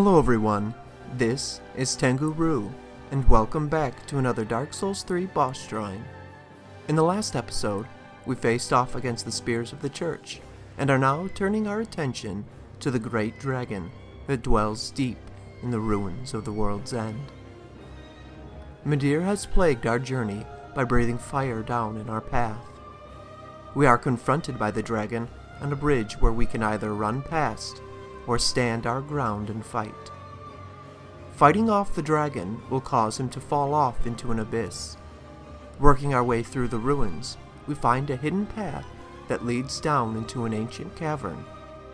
Hello everyone, this is Tengu, and welcome back to another Dark Souls 3 boss drawing. In the last episode, we faced off against the spears of the church, and are now turning our attention to the great dragon that dwells deep in the ruins of the world's end. Midir has plagued our journey by breathing fire down in our path. We are confronted by the dragon on a bridge where we can either run past or stand our ground and fight. Fighting off the dragon will cause him to fall off into an abyss. Working our way through the ruins, we find a hidden path that leads down into an ancient cavern,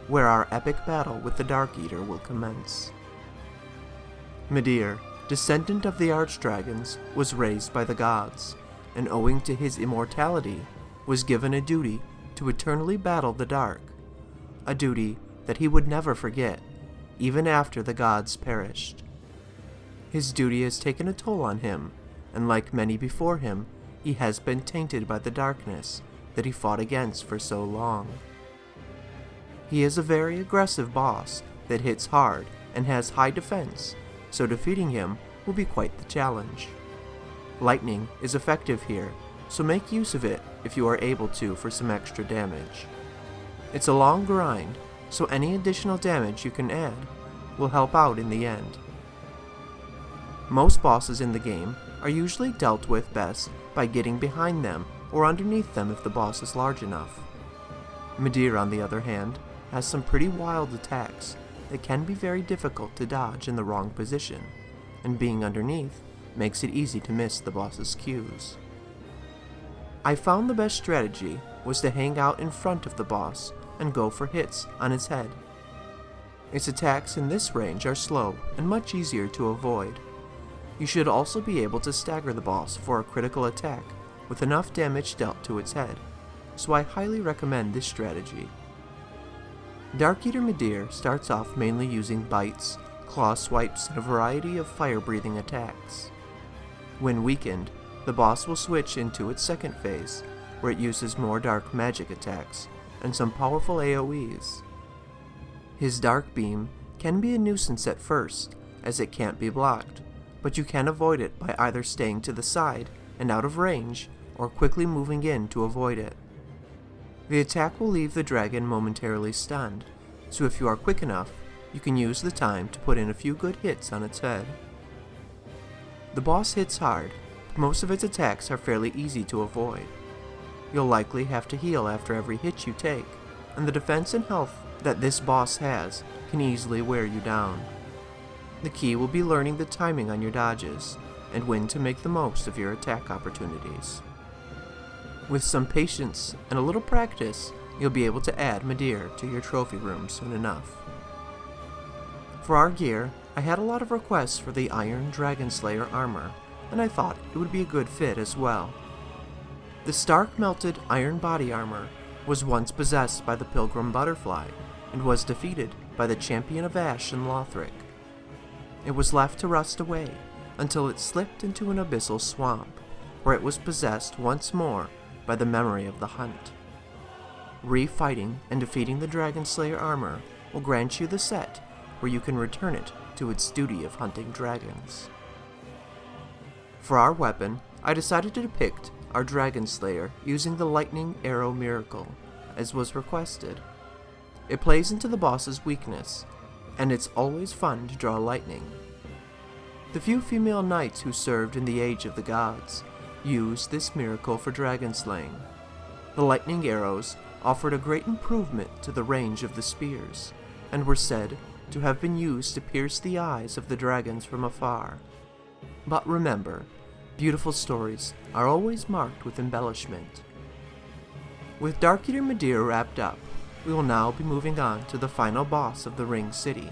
where our epic battle with the Darkeater will commence. Midir, descendant of the archdragons, was raised by the gods, and owing to his immortality, was given a duty to eternally battle the dark, a duty that he would never forget, even after the gods perished. His duty has taken a toll on him, and like many before him, he has been tainted by the darkness that he fought against for so long. He is a very aggressive boss that hits hard and has high defense, so defeating him will be quite the challenge. Lightning is effective here, so make use of it if you are able to for some extra damage. It's a long grind, so any additional damage you can add will help out in the end. Most bosses in the game are usually dealt with best by getting behind them or underneath them if the boss is large enough. Midir, on the other hand, has some pretty wild attacks that can be very difficult to dodge in the wrong position, and being underneath makes it easy to miss the boss's cues. I found the best strategy was to hang out in front of the boss and go for hits on his head. Its attacks in this range are slow and much easier to avoid. You should also be able to stagger the boss for a critical attack with enough damage dealt to its head, so I highly recommend this strategy. Darkeater Midir starts off mainly using bites, claw swipes, and a variety of fire-breathing attacks. When weakened, the boss will switch into its second phase, where it uses more dark magic attacks and some powerful AoEs. His dark beam can be a nuisance at first, as it can't be blocked, but you can avoid it by either staying to the side and out of range, or quickly moving in to avoid it. The attack will leave the dragon momentarily stunned, so if you are quick enough, you can use the time to put in a few good hits on its head. The boss hits hard, but most of its attacks are fairly easy to avoid. You'll likely have to heal after every hit you take, and the defense and health that this boss has can easily wear you down. The key will be learning the timing on your dodges, and when to make the most of your attack opportunities. With some patience and a little practice, you'll be able to add Midir to your trophy room soon enough. For our gear, I had a lot of requests for the Iron Dragon Slayer armor, and I thought it would be a good fit as well. The stark melted iron body armor was once possessed by the Pilgrim Butterfly, and was defeated by the Champion of Ash in Lothric. It was left to rust away until it slipped into an abyssal swamp, where it was possessed once more by the memory of the hunt. Refighting and defeating the Dragon Slayer armor will grant you the set where you can return it to its duty of hunting dragons. For our weapon, I decided to depict our Dragon Slayer using the Lightning Arrow Miracle, as was requested. It plays into the boss's weakness, and it's always fun to draw lightning. The few female knights who served in the Age of the Gods used this miracle for dragon slaying. The lightning arrows offered a great improvement to the range of the spears, and were said to have been used to pierce the eyes of the dragons from afar. But remember, beautiful stories are always marked with embellishment. With Darkeater Midir wrapped up, we will now be moving on to the final boss of the Ring City.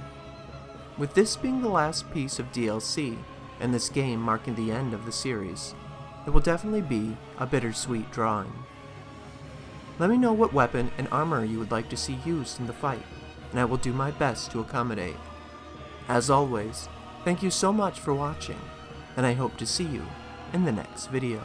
With this being the last piece of DLC, and this game marking the end of the series, it will definitely be a bittersweet drawing. Let me know what weapon and armor you would like to see used in the fight, and I will do my best to accommodate. As always, thank you so much for watching, and I hope to see you in the next video.